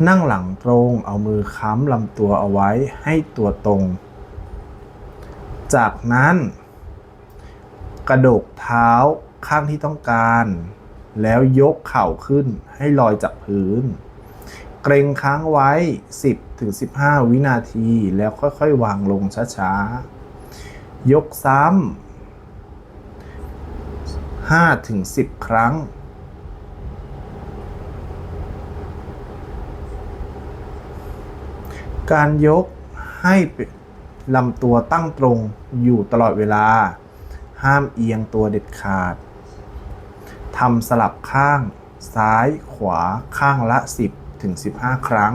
นั่งหลังตรงเอามือค้ำลำตัวเอาไว้ให้ตัวตรงจากนั้นกระดกเท้าข้างที่ต้องการแล้วยกเข่าขึ้นให้ลอยจากพื้นเกรงค้างไว้ 10-15 วินาทีแล้วค่อยๆวางลงช้าๆยกซ้ำ 5-10 ครั้งการยกให้ลำตัวตั้งตรงอยู่ตลอดเวลาห้ามเอียงตัวเด็ดขาดทำสลับข้างซ้ายขวาข้างละ 10-15 ครั้ง